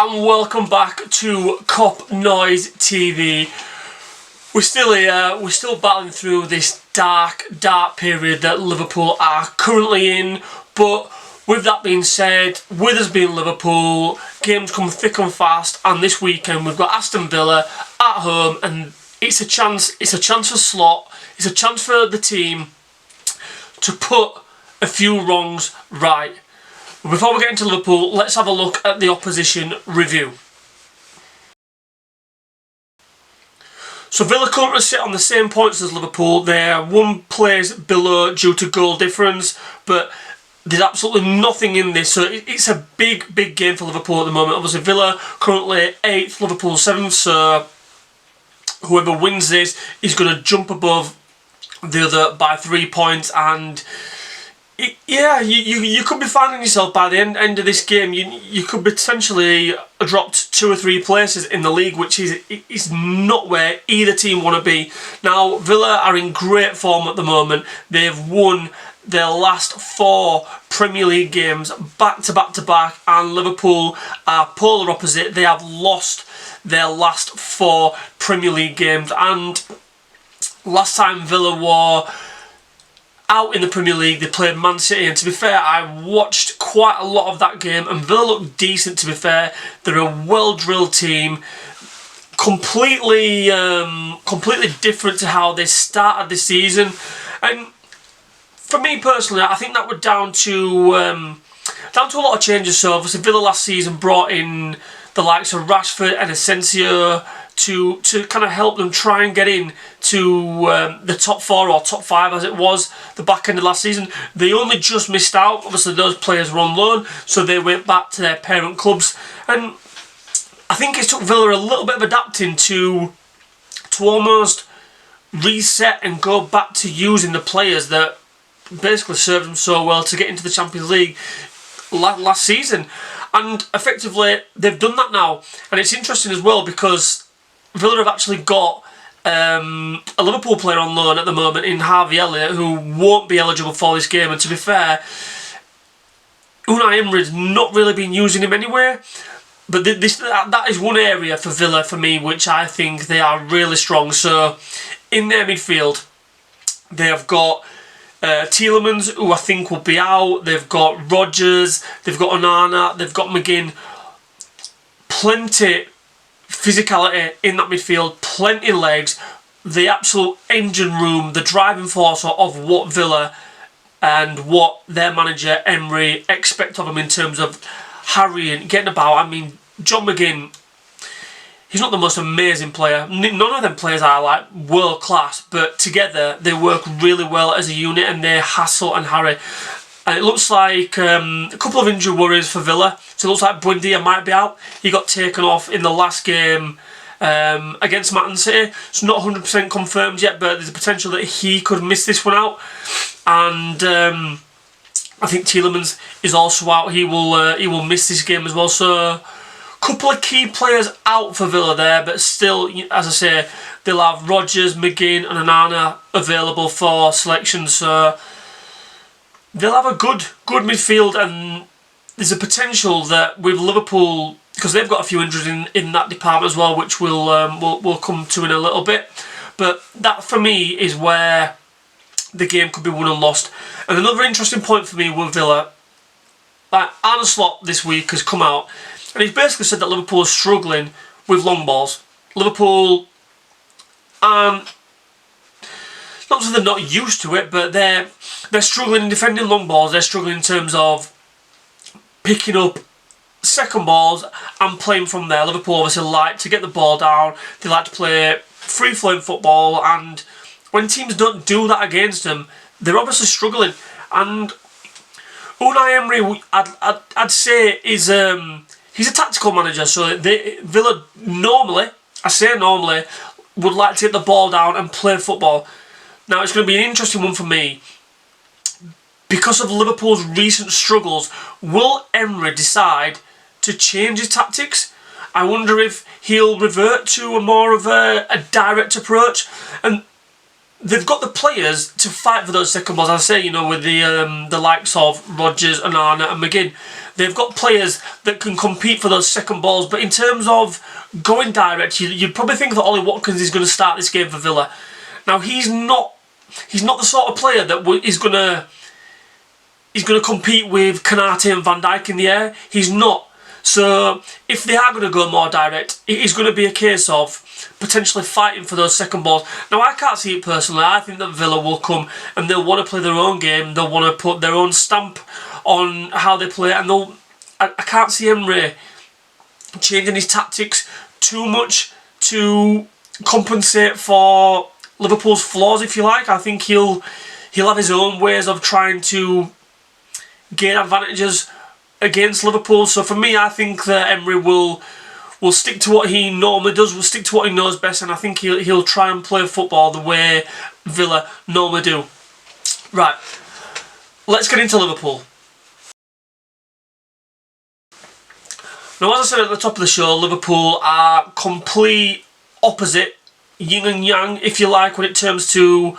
and welcome back to Kop Noise TV. We're still here, we're still battling through this dark period that Liverpool are currently in, but with that being said, with us being Liverpool, games come thick and fast, and this weekend we've got Aston Villa at home, and it's a chance for Slot, it's a chance for the team to put a few wrongs right. Before we get into Liverpool, let's have a look at the opposition review. So Villa currently sit on the same points as Liverpool. They're one place below due to goal difference, but there's absolutely nothing in this. So it's a big game for Liverpool at the moment. Obviously Villa currently 8th, Liverpool 7th, so whoever wins this is going to jump above the other by 3 points, and you could be finding yourself by the end of this game. You could potentially dropped 2 or 3 places in the league, which is not where either team want to be. Now Villa are in great form at the moment. They've won their last 4 Premier League games back to back, and Liverpool are polar opposite. They have lost their last 4 Premier League games, and last time Villa were out in the Premier League, they played Man City, and to be fair, I watched quite a lot of that game, and Villa looked decent, to be fair. They're a well-drilled team, completely different to how they started the season. And for me personally, I think that was down to a lot of changes. So obviously Villa last season brought in the likes of Rashford and Asensio to kind of help them try and get in to the top 4 or top 5 as it was the back end of last season. They only just missed out. Obviously those players were on loan, so they went back to their parent clubs, and I think it took Villa a little bit of adapting to almost reset and go back to using the players that basically served them so well to get into the Champions League last season. And effectively they've done that now, and it's interesting as well because Villa have actually got a Liverpool player on loan at the moment in Harvey Elliott, who won't be eligible for this game. And to be fair, Unai Emery's not really been using him anyway. But that is one area for Villa, for me, which I think they are really strong. So in their midfield, they have got Tielemans, who I think will be out. They've got Rodgers, they've got Onana, they've got McGinn. Plenty physicality in that midfield, plenty legs, the absolute engine room, the driving force of what Villa and what their manager Emery expect of them in terms of harrying, getting about. I mean, John McGinn, he's not the most amazing player. None of them players are like world class, but together they work really well as a unit, and they hassle and harry. And it looks like a couple of injury worries for Villa. So it looks like Buendia might be out. He got taken off in the last game against Man City. It's not 100% confirmed yet, but there's a potential that he could miss this one out. And I think Tielemans is also out. He will miss this game as well. So a couple of key players out for Villa there, but still, as I say, they'll have Rodgers, McGinn and Onana available for selection. So they'll have a good midfield, and there's a potential that with Liverpool, because they've got a few injuries in that department as well, which we'll come to in a little bit. But that for me is where the game could be won and lost. And another interesting point for me with Villa, like Arne Slot this week has come out, and he's basically said that Liverpool are struggling with long balls. Liverpool not that they're not used to it, but they're struggling in defending long balls. They're struggling in terms of picking up second balls and playing from there. Liverpool obviously like to get the ball down. They like to play free-flowing football, and when teams don't do that against them, they're obviously struggling. And Unai Emery, I'd say, is he's a tactical manager. So Villa normally would like to get the ball down and play football. Now it's going to be an interesting one for me. Because of Liverpool's recent struggles, will Emery decide to change his tactics? I wonder if he'll revert to a more of a direct approach. And they've got the players to fight for those second balls. As I say, you know, with the likes of Rodgers, Onana and McGinn, they've got players that can compete for those second balls. But in terms of going direct, you'd probably think that Ollie Watkins is going to start this game for Villa. Now, he's not the sort of player that is going to compete with Konate and Van Dijk in the air. He's not. So if they are going to go more direct, it is going to be a case of potentially fighting for those second balls. Now, I can't see it personally. I think that Villa will come and they'll want to play their own game. They'll want to put their own stamp on how they play, and I can't see Emery changing his tactics too much to compensate for Liverpool's flaws, if you like. I think he'll have his own ways of trying to gain advantages against Liverpool. So for me, I think that Emery will stick to what he normally does, will stick to what he knows best, and I think he'll try and play football the way Villa normally do. Right, let's get into Liverpool. Now, as I said at the top of the show, Liverpool are complete opposite, yin and yang, if you like, when it comes to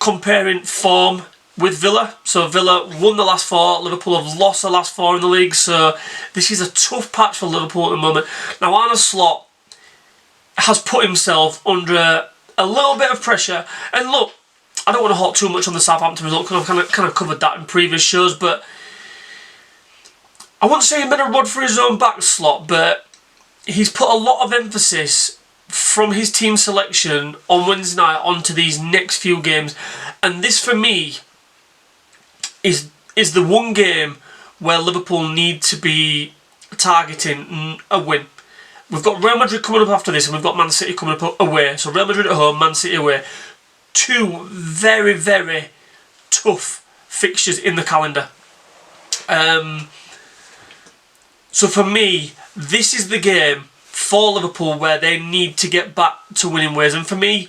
comparing form with Villa. So Villa won the last 4, Liverpool have lost the last 4 in the league, so this is a tough patch for Liverpool at the moment. Now, Arne Slot has put himself under a little bit of pressure, and look, I don't want to hawk too much on the Southampton result because I've kind of covered that in previous shows, but I wouldn't say he made a rod for his own back, Slot, but he's put a lot of emphasis from his team selection on Wednesday night onto these next few games, and this for me is the one game where Liverpool need to be targeting a win. We've got Real Madrid coming up after this, and we've got Man City coming up away. So Real Madrid at home, Man City away. 2 very, very tough fixtures in the calendar. So for me, this is the game for Liverpool where they need to get back to winning ways. And for me,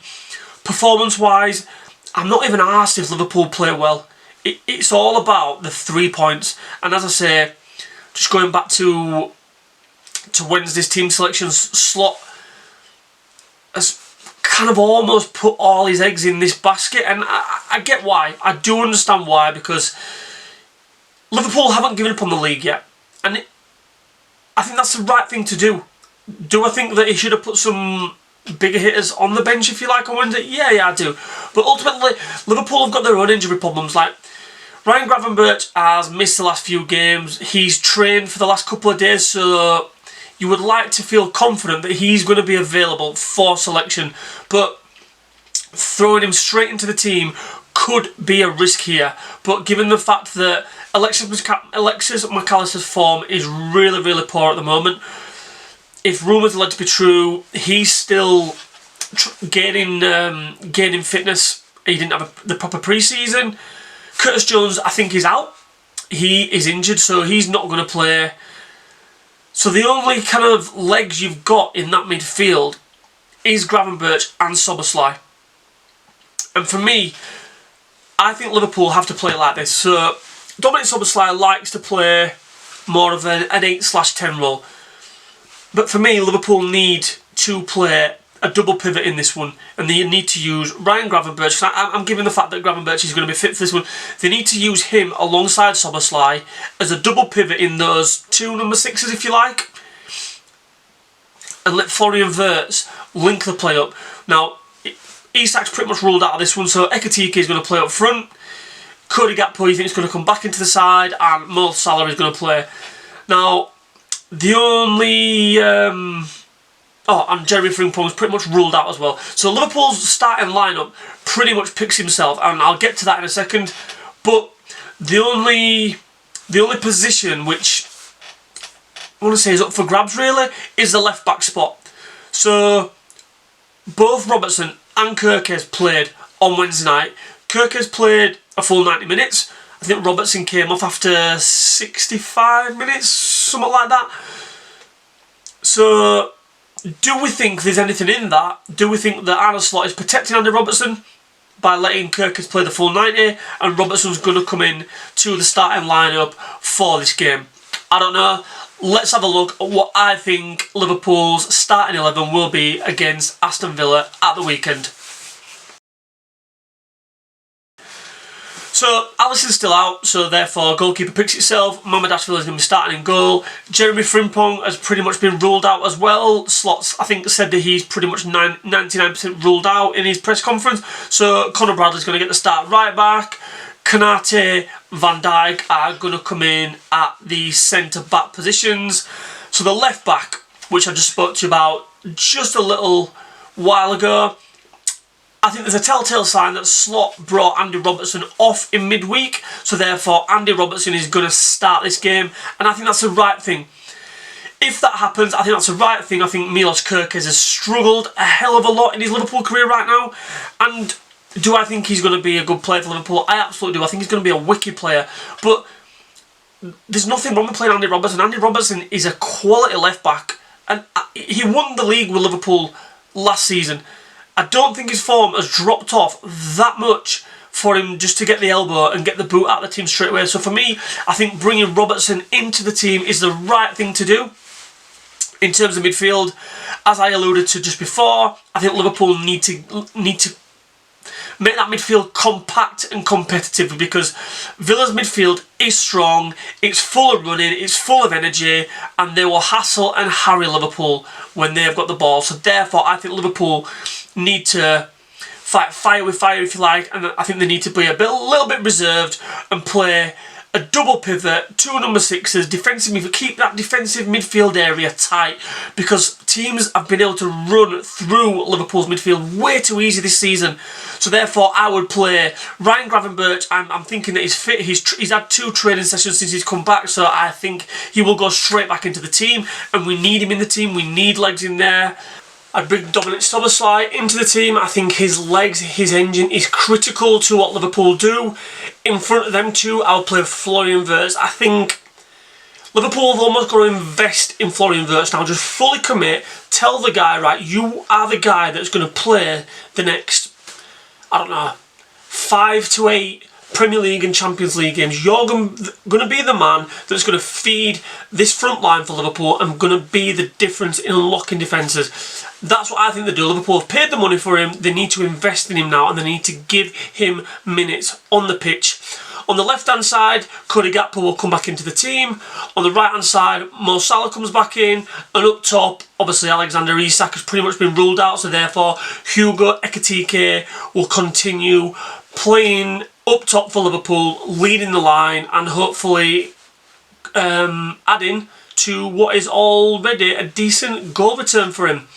performance-wise, I'm not even asked if Liverpool play well. It's all about the 3 points. And as I say, just going back to Wednesday's team selections, Slot has kind of almost put all his eggs in this basket. And I get why. I do understand why, because Liverpool haven't given up on the league yet. And I think that's the right thing to do. Do I think that he should have put some bigger hitters on the bench, if you like, on Wednesday? Yeah, I do. But ultimately, Liverpool have got their own injury problems. Like, Ryan Gravenberch has missed the last few games. He's trained for the last couple of days, so you would like to feel confident that he's going to be available for selection. But throwing him straight into the team could be a risk here. But given the fact that Alexis Mac Allister's form is really, really poor at the moment, if rumours are led to be true, he's still gaining fitness. He didn't have the proper pre-season. Curtis Jones, I think, is out. He is injured, so he's not going to play. So the only kind of legs you've got in that midfield is Gravenberch and Szoboszlai. And for me, I think Liverpool have to play like this. So Dominic Szoboszlai likes to play more of an 8/10 role. But for me, Liverpool need to play a double pivot in this one, and they need to use Ryan Gravenberch. I'm giving the fact that Gravenberch is going to be fit for this one. They need to use him alongside Szoboszlai as a double pivot in those 2 number 6s, if you like, and let Florian Wirtz link the play up. Now, Isak's pretty much ruled out of this one, so Ekitike is going to play up front. Cody Gakpo, you think, is going to come back into the side, and Mo Salah is going to play. Now, the only and Jeremy Frimpong was pretty much ruled out as well. So Liverpool's starting lineup pretty much picks himself, and I'll get to that in a second. But the only position which I want to say is up for grabs really is the left back spot. So both Robertson and Kerkez played on Wednesday night. Kerkez played a full 90 minutes. I think Robertson came off after 65 minutes, something like that. So, do we think there's anything in that? Do we think that Arne Slot is protecting Andy Robertson by letting Kerkez play the full 90 and Robertson's going to come in to the starting lineup for this game? I don't know. Let's have a look at what I think Liverpool's starting 11 will be against Aston Villa at the weekend. So Alisson's still out, so therefore goalkeeper picks itself. Aston Villa is going to be starting in goal. Jeremy Frimpong has pretty much been ruled out as well. Slots, I think, said that he's pretty much 99% ruled out in his press conference. So Conor Bradley's going to get the start right back. Kanate, Van Dijk are going to come in at the centre-back positions. So the left back, which I just spoke to you about just a little while ago, I think there's a telltale sign that Slot brought Andy Robertson off in midweek, so therefore Andy Robertson is going to start this game, and I think that's the right thing. If that happens, I think that's the right thing. I think Milos Kerkez has struggled a hell of a lot in his Liverpool career right now, and do I think he's going to be a good player for Liverpool? I absolutely do. I think he's going to be a wicked player, but there's nothing wrong with playing Andy Robertson. Andy Robertson is a quality left back, and he won the league with Liverpool last season. I don't think his form has dropped off that much for him just to get the elbow and get the boot out of the team straight away. So for me, I think bringing Robertson into the team is the right thing to do. In terms of midfield, as I alluded to just before, I think Liverpool need to make that midfield compact and competitive, because Villa's midfield is strong, it's full of running, it's full of energy, and they will hassle and harry Liverpool when they've got the ball. So therefore, I think Liverpool need to fight fire with fire, if you like, and I think they need to be a little bit reserved and play a double pivot, 2 number 6s, defensive midfield, keep that defensive midfield area tight, because teams have been able to run through Liverpool's midfield way too easy this season. So therefore, I would play Ryan Gravenberch. I'm thinking that he's fit. He's had 2 training sessions since he's come back, so I think he will go straight back into the team, and we need him in the team. We need legs in there. I'd bring Dominic Szoboszlai into the team. I think his legs, his engine is critical to what Liverpool do. In front of them two, I'll play Florian Wirtz. I think Liverpool have almost got to invest in Florian Wirtz now. Just fully commit. Tell the guy, right, you are the guy that's going to play the next, I don't know, 5 to 8 Premier League and Champions League games. You're going to be the man that's going to feed this front line for Liverpool and going to be the difference in unlocking defences. That's what I think they do. Liverpool have paid the money for him. They need to invest in him now, and they need to give him minutes on the pitch. On the left-hand side, Cody Gakpo will come back into the team. On the right-hand side, Mo Salah comes back in. And up top, obviously Alexander Isak has pretty much been ruled out, so therefore Hugo Ekitike will continue playing up top for Liverpool, leading the line, and hopefully adding to what is already a decent goal return for him.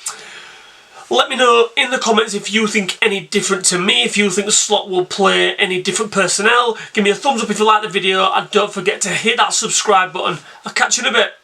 Let me know in the comments if you think any different to me, if you think the Slot will play any different personnel. Give me a thumbs up if you like the video, and don't forget to hit that subscribe button. I'll catch you in a bit.